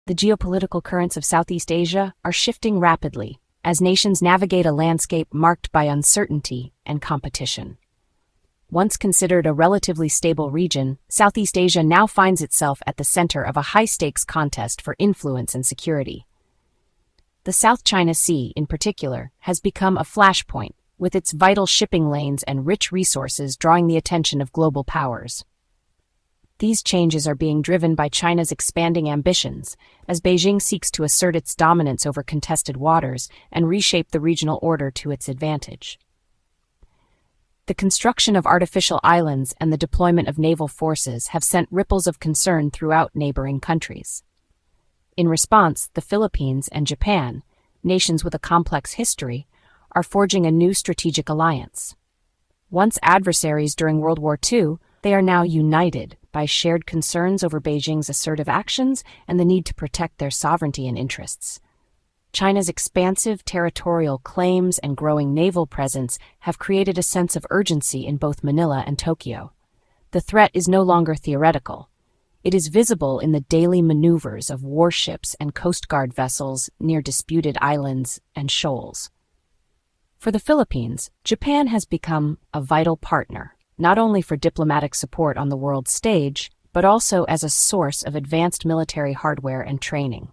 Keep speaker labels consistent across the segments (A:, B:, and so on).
A: The geopolitical currents of Southeast Asia are shifting rapidly as nations navigate a landscape marked by uncertainty and competition. Once considered a relatively stable region, Southeast Asia now finds itself at the center of a high-stakes contest for influence and security. The South China Sea, in particular, has become a flashpoint, with its vital shipping lanes and rich resources drawing the attention of global powers. These changes are being driven by China's expanding ambitions, as Beijing seeks to assert its dominance over contested waters and reshape the regional order to its advantage. The construction of artificial islands and the deployment of naval forces have sent ripples of concern throughout neighboring countries. In response, the Philippines and Japan, nations with a complex history, are forging a new strategic alliance. Once adversaries during World War II, they are now united by shared concerns over Beijing's assertive actions and the need to protect their sovereignty and interests. China's expansive territorial claims and growing naval presence have created a sense of urgency in both Manila and Tokyo. The threat is no longer theoretical. It is visible in the daily maneuvers of warships and Coast Guard vessels near disputed islands and shoals. For the Philippines, Japan has become a vital partner, not only for diplomatic support on the world stage, but also as a source of advanced military hardware and training.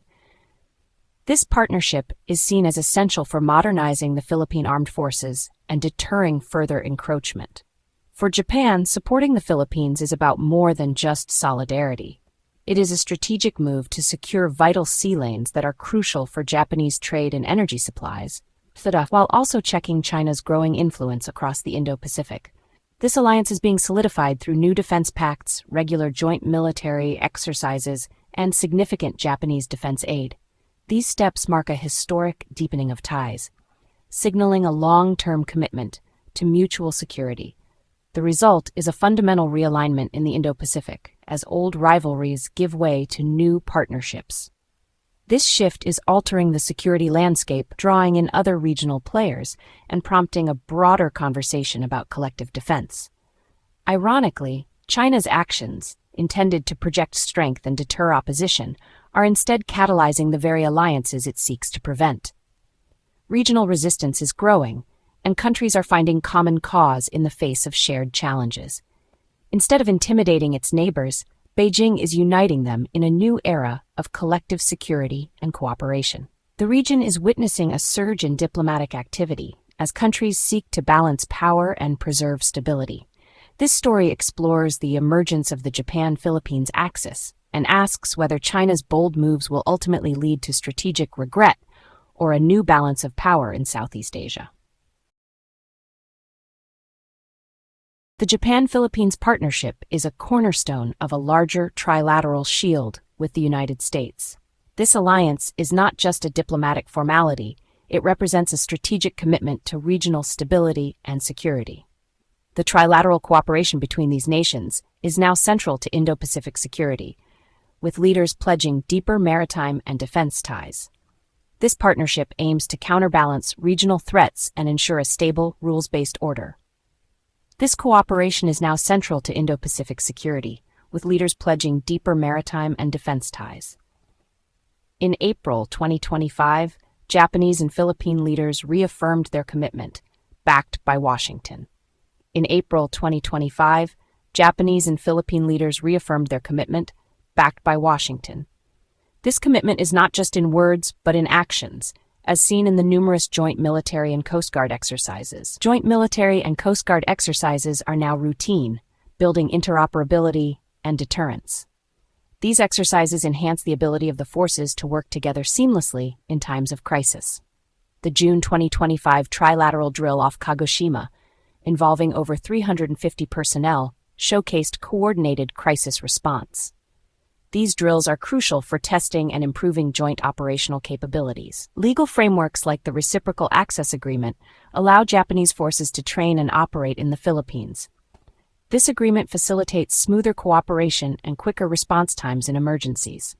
A: This partnership is seen as essential for modernizing the Philippine armed forces and deterring further encroachment. For Japan, supporting the Philippines is about more than just solidarity. It is a strategic move to secure vital sea lanes that are crucial for Japanese trade and energy supplies, while also checking China's growing influence across the Indo-Pacific. This alliance is being solidified through new defense pacts, regular joint military exercises, and significant Japanese defense aid. These steps mark a historic deepening of ties, signaling a long-term commitment to mutual security. The result is a fundamental realignment in the Indo-Pacific, as old rivalries give way to new partnerships. This shift is altering the security landscape, drawing in other regional players, and prompting a broader conversation about collective defense. Ironically, China's actions, intended to project strength and deter opposition, are instead catalyzing the very alliances it seeks to prevent. Regional resistance is growing, and countries are finding common cause in the face of shared challenges. Instead of intimidating its neighbors, Beijing is uniting them in a new era of collective security and cooperation. The region is witnessing a surge in diplomatic activity as countries seek to balance power and preserve stability. This story explores the emergence of the Japan-Philippines axis and asks whether China's bold moves will ultimately lead to strategic regret or a new balance of power in Southeast Asia. The Japan-Philippines partnership is a cornerstone of a larger trilateral shield with the United States. This alliance is not just a diplomatic formality, it represents a strategic commitment to regional stability and security. The trilateral cooperation between these nations is now central to Indo-Pacific security, with leaders pledging deeper maritime and defense ties. This partnership aims to counterbalance regional threats and ensure a stable, rules-based order. This cooperation is now central to Indo-Pacific security, with leaders pledging deeper maritime and defense ties. In April 2025, Japanese and Philippine leaders reaffirmed their commitment, backed by Washington. In April 2025, Japanese and Philippine leaders reaffirmed their commitment, backed by Washington. This commitment is not just in words, but in actions, as seen in the numerous joint military and Coast Guard exercises. Joint military and Coast Guard exercises are now routine, building interoperability and deterrence. These exercises enhance the ability of the forces to work together seamlessly in times of crisis. The June 2025 trilateral drill off Kagoshima, involving over 350 personnel, showcased coordinated crisis response. These drills are crucial for testing and improving joint operational capabilities. Legal frameworks like the Reciprocal Access Agreement allow Japanese forces to train and operate in the Philippines. This agreement facilitates smoother cooperation and quicker response times in emergencies.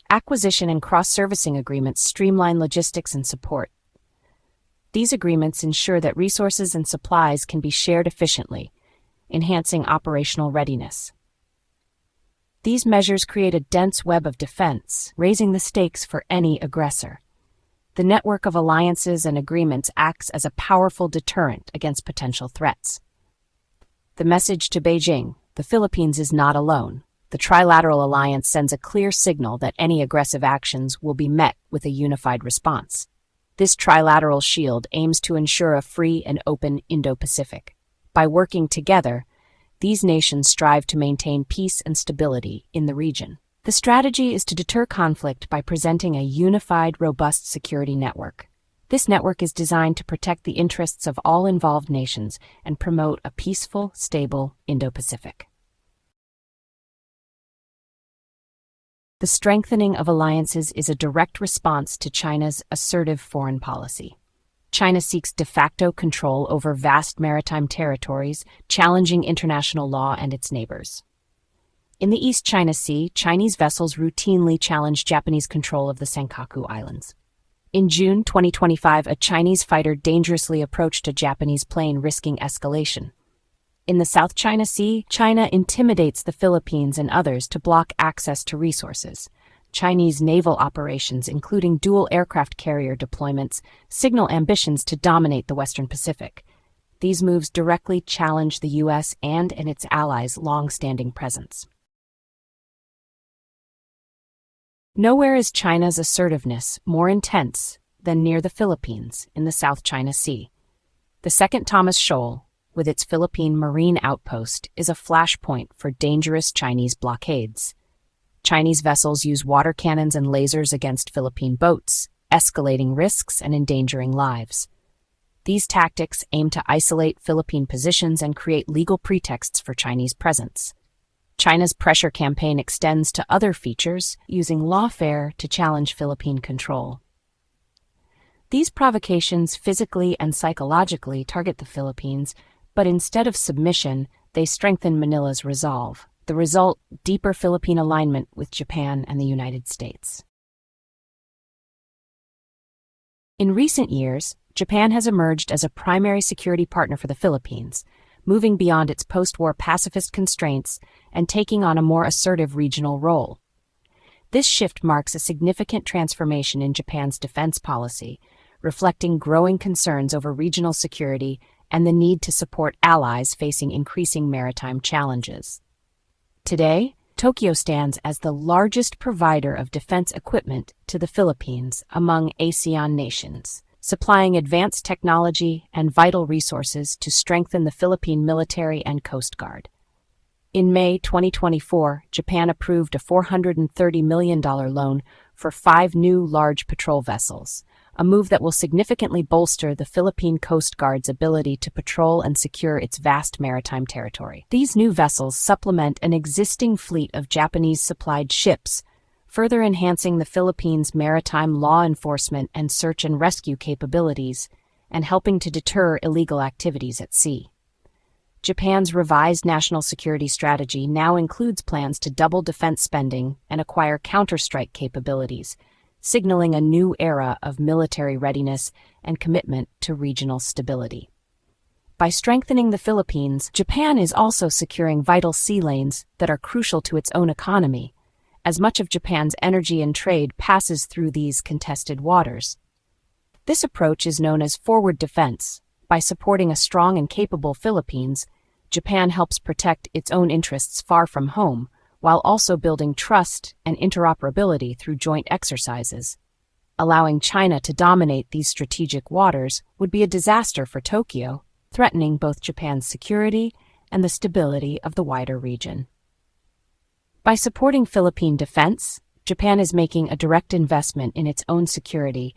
A: Acquisition and cross-servicing agreements streamline logistics and support. These agreements ensure that resources and supplies can be shared efficiently, enhancing operational readiness. These measures create a dense web of defense, raising the stakes for any aggressor. The network of alliances and agreements acts as a powerful deterrent against potential threats. The message to Beijing: the Philippines is not alone. The Trilateral Alliance sends a clear signal that any aggressive actions will be met with a unified response. This trilateral shield aims to ensure a free and open Indo-Pacific. By working together, these nations strive to maintain peace and stability in the region. The strategy is to deter conflict by presenting a unified, robust security network. This network is designed to protect the interests of all involved nations and promote a peaceful, stable Indo-Pacific. The strengthening of alliances is a direct response to China's assertive foreign policy. China seeks de facto control over vast maritime territories, challenging international law and its neighbors. In the East China Sea, Chinese vessels routinely challenge Japanese control of the Senkaku Islands. In June 2025, a Chinese fighter dangerously approached a Japanese plane, risking escalation. In the South China Sea, China intimidates the Philippines and others to block access to resources. Chinese naval operations, including dual aircraft carrier deployments, signal ambitions to dominate the Western Pacific. These moves directly challenge the U.S. and its allies' long-standing presence. Nowhere is China's assertiveness more intense than near the Philippines in the South China Sea. The Second Thomas Shoal, with its Philippine marine outpost, is a flashpoint for dangerous Chinese blockades. Chinese vessels use water cannons and lasers against Philippine boats, escalating risks and endangering lives. These tactics aim to isolate Philippine positions and create legal pretexts for Chinese presence. China's pressure campaign extends to other features, using lawfare to challenge Philippine control. These provocations physically and psychologically target the Philippines, but instead of submission, they strengthen Manila's resolve. The result: deeper Philippine alignment with Japan and the United States. In recent years, Japan has emerged as a primary security partner for the Philippines, moving beyond its post-war pacifist constraints and taking on a more assertive regional role. This shift marks a significant transformation in Japan's defense policy, reflecting growing concerns over regional security and the need to support allies facing increasing maritime challenges. Today, Tokyo stands as the largest provider of defense equipment to the Philippines among ASEAN nations, supplying advanced technology and vital resources to strengthen the Philippine military and Coast Guard. In May 2024, Japan approved a $430 million loan for 5 new large patrol vessels, a move that will significantly bolster the Philippine Coast Guard's ability to patrol and secure its vast maritime territory. These new vessels supplement an existing fleet of Japanese-supplied ships, further enhancing the Philippines' maritime law enforcement and search and rescue capabilities, and helping to deter illegal activities at sea. Japan's revised national security strategy now includes plans to double defense spending and acquire counter-strike capabilities, signaling a new era of military readiness and commitment to regional stability. By strengthening the Philippines, Japan is also securing vital sea lanes that are crucial to its own economy, as much of Japan's energy and trade passes through these contested waters. This approach is known as forward defense. By supporting a strong and capable Philippines, Japan helps protect its own interests far from home, while also building trust and interoperability through joint exercises. Allowing China to dominate these strategic waters would be a disaster for Tokyo, threatening both Japan's security and the stability of the wider region. By supporting Philippine defense, Japan is making a direct investment in its own security,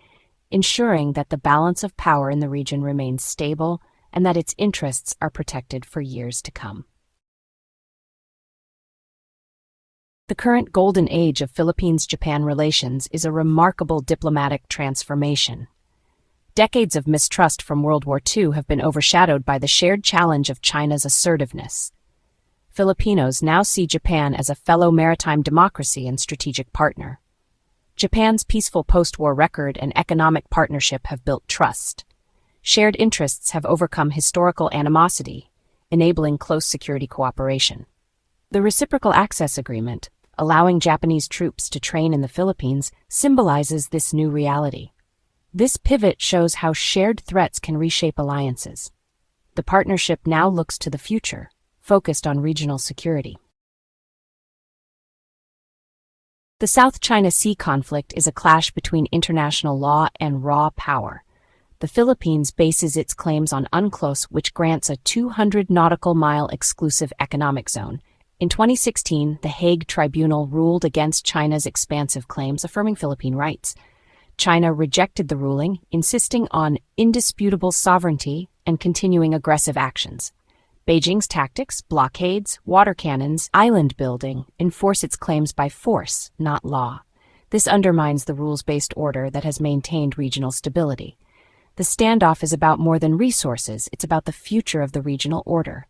A: ensuring that the balance of power in the region remains stable and that its interests are protected for years to come. The current golden age of Philippines-Japan relations is a remarkable diplomatic transformation. Decades of mistrust from World War II have been overshadowed by the shared challenge of China's assertiveness. Filipinos now see Japan as a fellow maritime democracy and strategic partner. Japan's peaceful post-war record and economic partnership have built trust. Shared interests have overcome historical animosity, enabling close security cooperation. The Reciprocal Access Agreement, Allowing Japanese troops to train in the Philippines symbolizes this new reality. This pivot shows how shared threats can reshape alliances. The partnership now looks to the future, focused on regional security. The South China Sea conflict is a clash between international law and raw power. The Philippines bases its claims on UNCLOS, which grants a 200 nautical mile exclusive economic zone. In 2016, the Hague Tribunal ruled against China's expansive claims, affirming Philippine rights. China rejected the ruling, insisting on indisputable sovereignty and continuing aggressive actions. Beijing's tactics, blockades, water cannons, island building, enforce its claims by force, not law. This undermines the rules-based order that has maintained regional stability. The standoff is about more than resources, it's about the future of the regional order.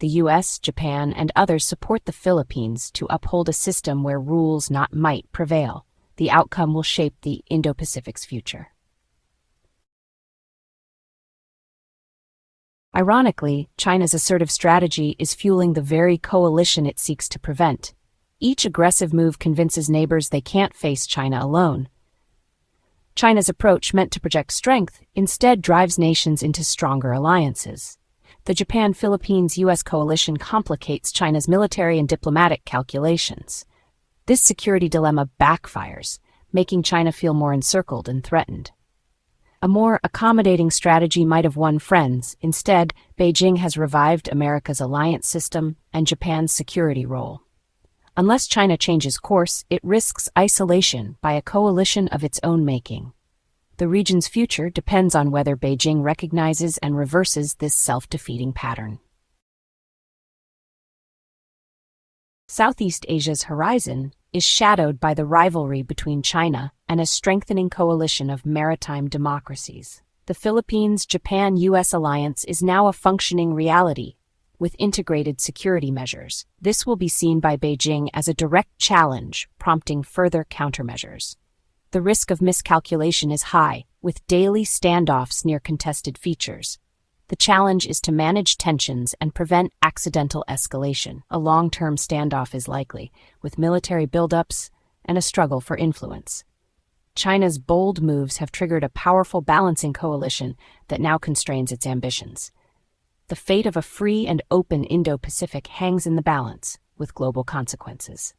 A: The US, Japan, and others support the Philippines to uphold a system where rules, not might, prevail. The outcome will shape the Indo-Pacific's future. Ironically, China's assertive strategy is fueling the very coalition it seeks to prevent. Each aggressive move convinces neighbors they can't face China alone. China's approach, meant to project strength, instead drives nations into stronger alliances. The Japan-Philippines-US coalition complicates China's military and diplomatic calculations. This security dilemma backfires, making China feel more encircled and threatened. A more accommodating strategy might have won friends. Instead, Beijing has revived America's alliance system and Japan's security role. Unless China changes course, it risks isolation by a coalition of its own making. The region's future depends on whether Beijing recognizes and reverses this self-defeating pattern. Southeast Asia's horizon is shadowed by the rivalry between China and a strengthening coalition of maritime democracies. The Philippines-Japan-US alliance is now a functioning reality, with integrated security measures. This will be seen by Beijing as a direct challenge, prompting further countermeasures. The risk of miscalculation is high, with daily standoffs near contested features. The challenge is to manage tensions and prevent accidental escalation. A long-term standoff is likely, with military buildups and a struggle for influence. China's bold moves have triggered a powerful balancing coalition that now constrains its ambitions. The fate of a free and open Indo-Pacific hangs in the balance, with global consequences.